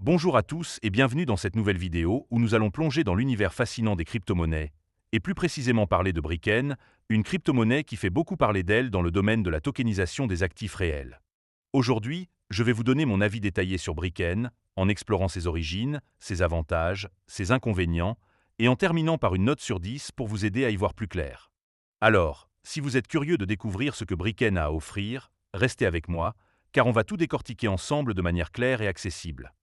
Bonjour à tous et bienvenue dans cette nouvelle vidéo où nous allons plonger dans l'univers fascinant des crypto-monnaies, et plus précisément parler de Bricken, une crypto-monnaie qui fait beaucoup parler d'elle dans le domaine de la tokenisation des actifs réels. Aujourd'hui, je vais vous donner mon avis détaillé sur Bricken, en explorant ses origines, ses avantages, ses inconvénients, et en terminant par une note sur 10 pour vous aider à y voir plus clair. Alors, si vous êtes curieux de découvrir ce que Bricken a à offrir, restez avec moi, car on va tout décortiquer ensemble de manière claire et accessible.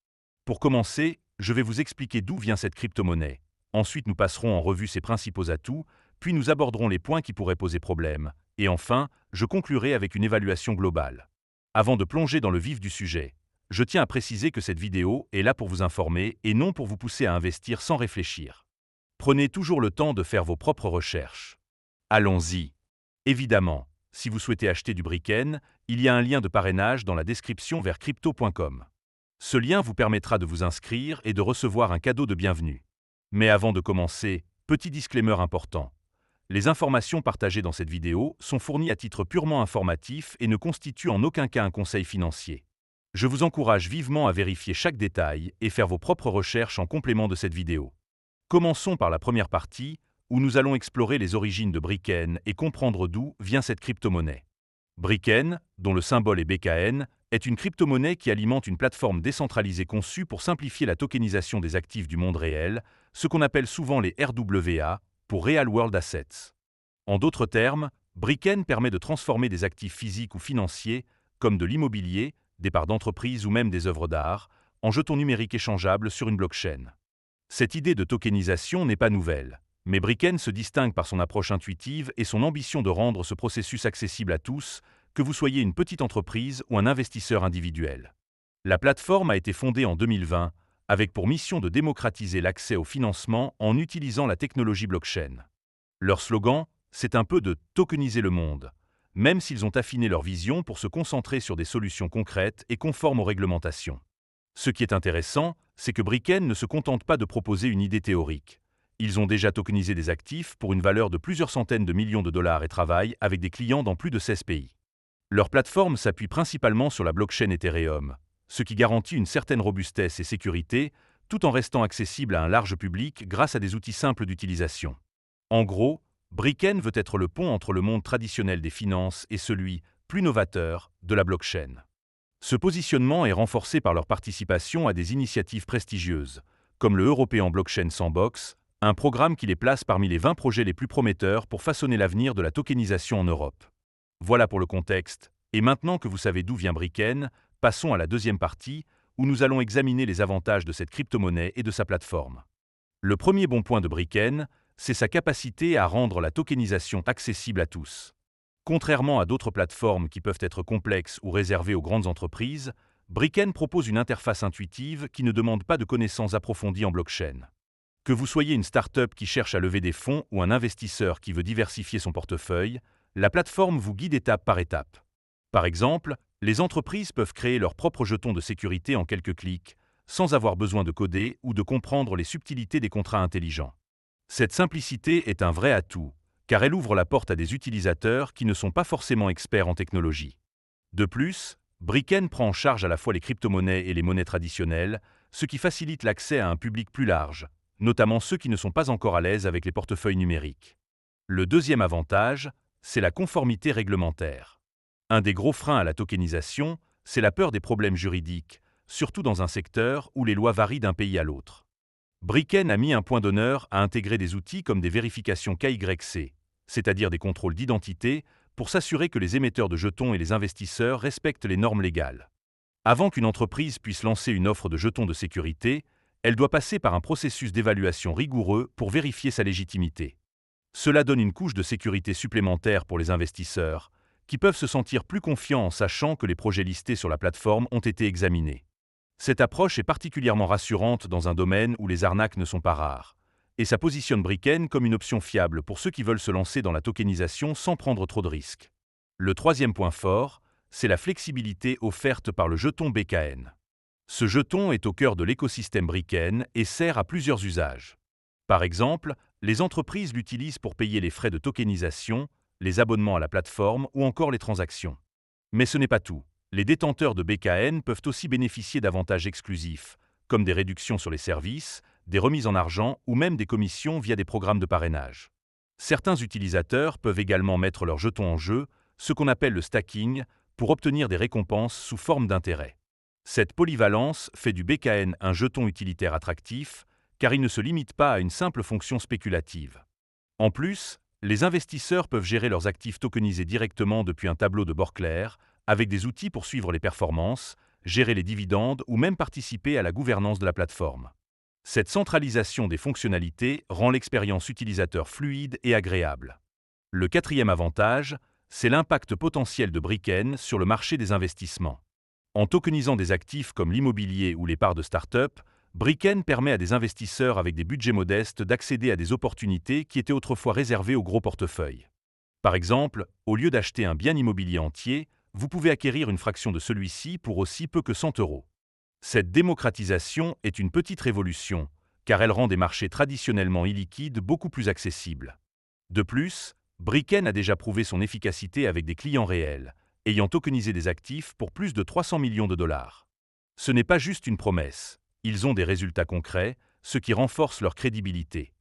Pour commencer, je vais vous expliquer d'où vient cette crypto-monnaie. Ensuite, nous passerons en revue ses principaux atouts, puis nous aborderons les points qui pourraient poser problème. Et enfin, je conclurai avec une évaluation globale. Avant de plonger dans le vif du sujet, je tiens à préciser que cette vidéo est là pour vous informer et non pour vous pousser à investir sans réfléchir. Prenez toujours le temps de faire vos propres recherches. Allons-y. Évidemment, si vous souhaitez acheter du Bricken, il y a un lien de parrainage dans la description vers crypto.com. Ce lien vous permettra de vous inscrire et de recevoir un cadeau de bienvenue. Mais avant de commencer, petit disclaimer important. Les informations partagées dans cette vidéo sont fournies à titre purement informatif et ne constituent en aucun cas un conseil financier. Je vous encourage vivement à vérifier chaque détail et faire vos propres recherches en complément de cette vidéo. Commençons par la première partie, où nous allons explorer les origines de Bricken et comprendre d'où vient cette crypto-monnaie. Bricken, dont le symbole est BKN, est une crypto-monnaie qui alimente une plateforme décentralisée conçue pour simplifier la tokenisation des actifs du monde réel, ce qu'on appelle souvent les RWA, pour Real World Assets. En d'autres termes, Bricken permet de transformer des actifs physiques ou financiers, comme de l'immobilier, des parts d'entreprise ou même des œuvres d'art, en jetons numériques échangeables sur une blockchain. Cette idée de tokenisation n'est pas nouvelle, mais Bricken se distingue par son approche intuitive et son ambition de rendre ce processus accessible à tous, que vous soyez une petite entreprise ou un investisseur individuel. La plateforme a été fondée en 2020, avec pour mission de démocratiser l'accès au financement en utilisant la technologie blockchain. Leur slogan, c'est un peu de tokeniser le monde, même s'ils ont affiné leur vision pour se concentrer sur des solutions concrètes et conformes aux réglementations. Ce qui est intéressant, c'est que Bricken ne se contente pas de proposer une idée théorique. Ils ont déjà tokenisé des actifs pour une valeur de plusieurs centaines de millions de dollars et travaillent avec des clients dans plus de 16 pays. Leur plateforme s'appuie principalement sur la blockchain Ethereum, ce qui garantit une certaine robustesse et sécurité, tout en restant accessible à un large public grâce à des outils simples d'utilisation. En gros, Bricken veut être le pont entre le monde traditionnel des finances et celui, plus novateur, de la blockchain. Ce positionnement est renforcé par leur participation à des initiatives prestigieuses, comme le European Blockchain Sandbox, un programme qui les place parmi les 20 projets les plus prometteurs pour façonner l'avenir de la tokenisation en Europe. Voilà pour le contexte, et maintenant que vous savez d'où vient Bricken, passons à la deuxième partie, où nous allons examiner les avantages de cette crypto-monnaie et de sa plateforme. Le premier bon point de Bricken, c'est sa capacité à rendre la tokenisation accessible à tous. Contrairement à d'autres plateformes qui peuvent être complexes ou réservées aux grandes entreprises, Bricken propose une interface intuitive qui ne demande pas de connaissances approfondies en blockchain. Que vous soyez une start-up qui cherche à lever des fonds ou un investisseur qui veut diversifier son portefeuille, la plateforme vous guide étape par étape. Par exemple, les entreprises peuvent créer leurs propres jetons de sécurité en quelques clics, sans avoir besoin de coder ou de comprendre les subtilités des contrats intelligents. Cette simplicité est un vrai atout, car elle ouvre la porte à des utilisateurs qui ne sont pas forcément experts en technologie. De plus, Bricken prend en charge à la fois les crypto-monnaies et les monnaies traditionnelles, ce qui facilite l'accès à un public plus large, notamment ceux qui ne sont pas encore à l'aise avec les portefeuilles numériques. Le deuxième avantage, c'est la conformité réglementaire. Un des gros freins à la tokenisation, c'est la peur des problèmes juridiques, surtout dans un secteur où les lois varient d'un pays à l'autre. Bricken a mis un point d'honneur à intégrer des outils comme des vérifications KYC, c'est-à-dire des contrôles d'identité, pour s'assurer que les émetteurs de jetons et les investisseurs respectent les normes légales. Avant qu'une entreprise puisse lancer une offre de jetons de sécurité, elle doit passer par un processus d'évaluation rigoureux pour vérifier sa légitimité. Cela donne une couche de sécurité supplémentaire pour les investisseurs, qui peuvent se sentir plus confiants en sachant que les projets listés sur la plateforme ont été examinés. Cette approche est particulièrement rassurante dans un domaine où les arnaques ne sont pas rares, et ça positionne Bricken comme une option fiable pour ceux qui veulent se lancer dans la tokenisation sans prendre trop de risques. Le troisième point fort, c'est la flexibilité offerte par le jeton BKN. Ce jeton est au cœur de l'écosystème Bricken et sert à plusieurs usages. Par exemple, les entreprises l'utilisent pour payer les frais de tokenisation, les abonnements à la plateforme ou encore les transactions. Mais ce n'est pas tout. Les détenteurs de BKN peuvent aussi bénéficier d'avantages exclusifs, comme des réductions sur les services, des remises en argent ou même des commissions via des programmes de parrainage. Certains utilisateurs peuvent également mettre leurs jetons en jeu, ce qu'on appelle le stacking, pour obtenir des récompenses sous forme d'intérêt. Cette polyvalence fait du BKN un jeton utilitaire attractif, car il ne se limite pas à une simple fonction spéculative. En plus, les investisseurs peuvent gérer leurs actifs tokenisés directement depuis un tableau de bord clair, avec des outils pour suivre les performances, gérer les dividendes ou même participer à la gouvernance de la plateforme. Cette centralisation des fonctionnalités rend l'expérience utilisateur fluide et agréable. Le quatrième avantage, c'est l'impact potentiel de BRICKN sur le marché des investissements. En tokenisant des actifs comme l'immobilier ou les parts de start-up, BRICKN permet à des investisseurs avec des budgets modestes d'accéder à des opportunités qui étaient autrefois réservées aux gros portefeuilles. Par exemple, au lieu d'acheter un bien immobilier entier, vous pouvez acquérir une fraction de celui-ci pour aussi peu que 100 €. Cette démocratisation est une petite révolution, car elle rend des marchés traditionnellement illiquides beaucoup plus accessibles. De plus, BRICKN a déjà prouvé son efficacité avec des clients réels, ayant tokenisé des actifs pour plus de 300 millions de dollars. Ce n'est pas juste une promesse, ils ont des résultats concrets, ce qui renforce leur crédibilité.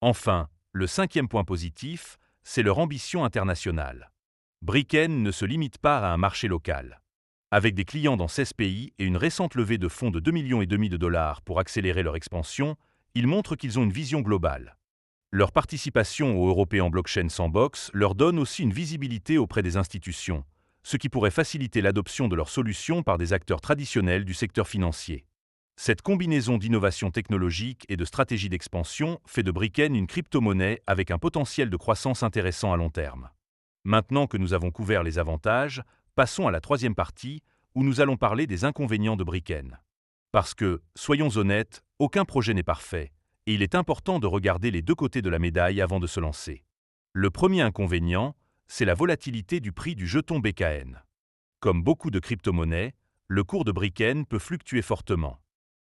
Enfin, le cinquième point positif, c'est leur ambition internationale. BRICKN ne se limite pas à un marché local. Avec des clients dans 16 pays et une récente levée de fonds de 2,5 millions de dollars pour accélérer leur expansion, ils montrent qu'ils ont une vision globale. Leur participation au European Blockchain Sandbox leur donne aussi une visibilité auprès des institutions, ce qui pourrait faciliter l'adoption de leurs solutions par des acteurs traditionnels du secteur financier. Cette combinaison d'innovation technologique et de stratégie d'expansion fait de BRICKN une crypto-monnaie avec un potentiel de croissance intéressant à long terme. Maintenant que nous avons couvert les avantages, passons à la troisième partie, où nous allons parler des inconvénients de BRICKN. Parce que, soyons honnêtes, aucun projet n'est parfait, et il est important de regarder les deux côtés de la médaille avant de se lancer. Le premier inconvénient, c'est la volatilité du prix du jeton BKN. Comme beaucoup de crypto-monnaies, le cours de BRICKN peut fluctuer fortement.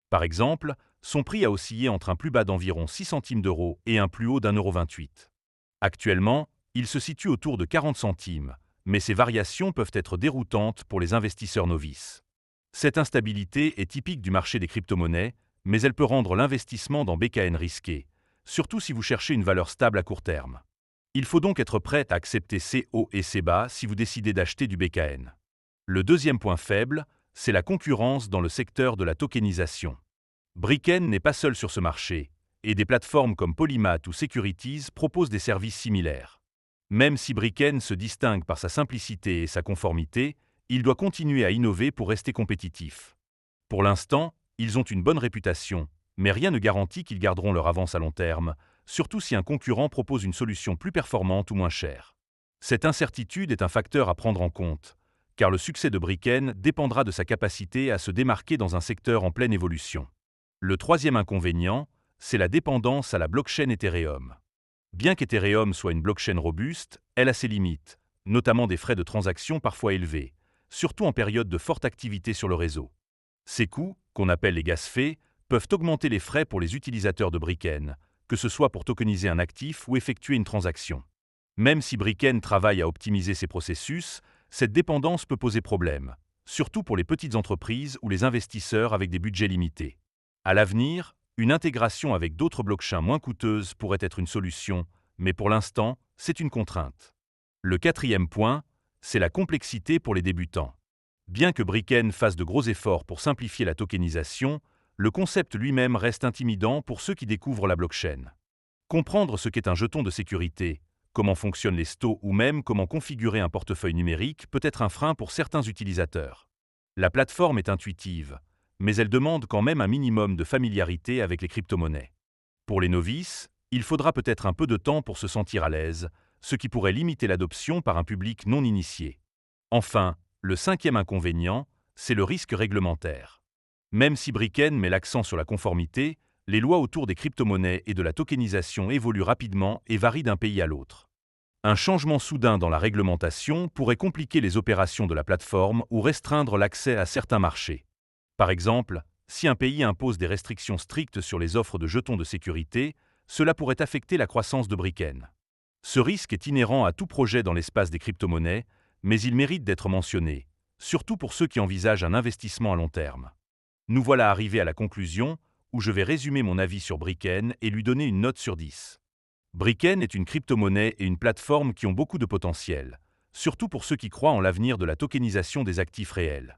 Par exemple, son prix a oscillé entre un plus bas d'environ 6 centimes d'euros et un plus haut d'1,28 €. Actuellement, il se situe autour de 40 centimes, mais ces variations peuvent être déroutantes pour les investisseurs novices. Cette instabilité est typique du marché des crypto-monnaies, mais elle peut rendre l'investissement dans BKN risqué, surtout si vous cherchez une valeur stable à court terme. Il faut donc être prêt à accepter ces hauts et ces bas si vous décidez d'acheter du BKN. Le deuxième point faible, c'est la concurrence dans le secteur de la tokenisation. BRICKN n'est pas seul sur ce marché, et des plateformes comme Polymath ou Securities proposent des services similaires. Même si BRICKN se distingue par sa simplicité et sa conformité, il doit continuer à innover pour rester compétitif. Pour l'instant, ils ont une bonne réputation, mais rien ne garantit qu'ils garderont leur avance à long terme, surtout si un concurrent propose une solution plus performante ou moins chère. Cette incertitude est un facteur à prendre en compte, car le succès de BRICKN dépendra de sa capacité à se démarquer dans un secteur en pleine évolution. Le troisième inconvénient, c'est la dépendance à la blockchain Ethereum. Bien qu'Ethereum soit une blockchain robuste, elle a ses limites, notamment des frais de transaction parfois élevés, surtout en période de forte activité sur le réseau. Ces coûts, qu'on appelle les gas fees, peuvent augmenter les frais pour les utilisateurs de BRICKN, que ce soit pour tokeniser un actif ou effectuer une transaction. Même si BRICKN travaille à optimiser ses processus, cette dépendance peut poser problème, surtout pour les petites entreprises ou les investisseurs avec des budgets limités. À l'avenir, une intégration avec d'autres blockchains moins coûteuses pourrait être une solution, mais pour l'instant, c'est une contrainte. Le quatrième point, c'est la complexité pour les débutants. Bien que BRICKN fasse de gros efforts pour simplifier la tokenisation, le concept lui-même reste intimidant pour ceux qui découvrent la blockchain. Comprendre ce qu'est un jeton de sécurité, comment fonctionnent les stos ou même comment configurer un portefeuille numérique peut être un frein pour certains utilisateurs. La plateforme est intuitive, mais elle demande quand même un minimum de familiarité avec les crypto-monnaies. Pour les novices, il faudra peut-être un peu de temps pour se sentir à l'aise, ce qui pourrait limiter l'adoption par un public non initié. Enfin, le cinquième inconvénient, c'est le risque réglementaire. Même si BRICKN met l'accent sur la conformité, les lois autour des crypto-monnaies et de la tokenisation évoluent rapidement et varient d'un pays à l'autre. Un changement soudain dans la réglementation pourrait compliquer les opérations de la plateforme ou restreindre l'accès à certains marchés. Par exemple, si un pays impose des restrictions strictes sur les offres de jetons de sécurité, cela pourrait affecter la croissance de BRICKN. Ce risque est inhérent à tout projet dans l'espace des crypto-monnaies, mais il mérite d'être mentionné, surtout pour ceux qui envisagent un investissement à long terme. Nous voilà arrivés à la conclusion, où je vais résumer mon avis sur Bricken et lui donner une note sur 10. Bricken est une crypto-monnaie et une plateforme qui ont beaucoup de potentiel, surtout pour ceux qui croient en l'avenir de la tokenisation des actifs réels.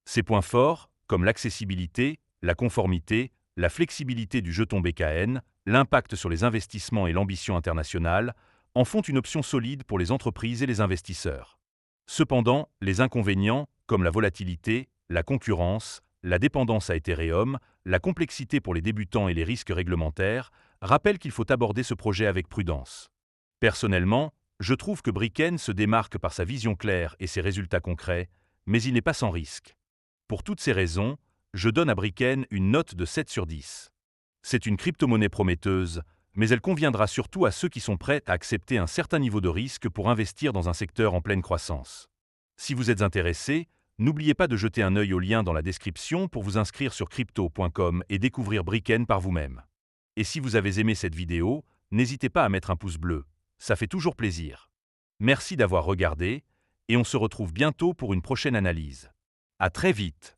Ses points forts, comme l'accessibilité, la conformité, la flexibilité du jeton BKN, l'impact sur les investissements et l'ambition internationale, en font une option solide pour les entreprises et les investisseurs. Cependant, les inconvénients, comme la volatilité, la concurrence, la dépendance à Ethereum, la complexité pour les débutants et les risques réglementaires, rappellent qu'il faut aborder ce projet avec prudence. Personnellement, je trouve que Bricken se démarque par sa vision claire et ses résultats concrets, mais il n'est pas sans risque. Pour toutes ces raisons, je donne à Bricken une note de 7 sur 10. C'est une crypto-monnaie prometteuse, mais elle conviendra surtout à ceux qui sont prêts à accepter un certain niveau de risque pour investir dans un secteur en pleine croissance. Si vous êtes intéressé, n'oubliez pas de jeter un œil au lien dans la description pour vous inscrire sur crypto.com et découvrir Bricken par vous-même. Et si vous avez aimé cette vidéo, n'hésitez pas à mettre un pouce bleu, ça fait toujours plaisir. Merci d'avoir regardé, et on se retrouve bientôt pour une prochaine analyse. À très vite!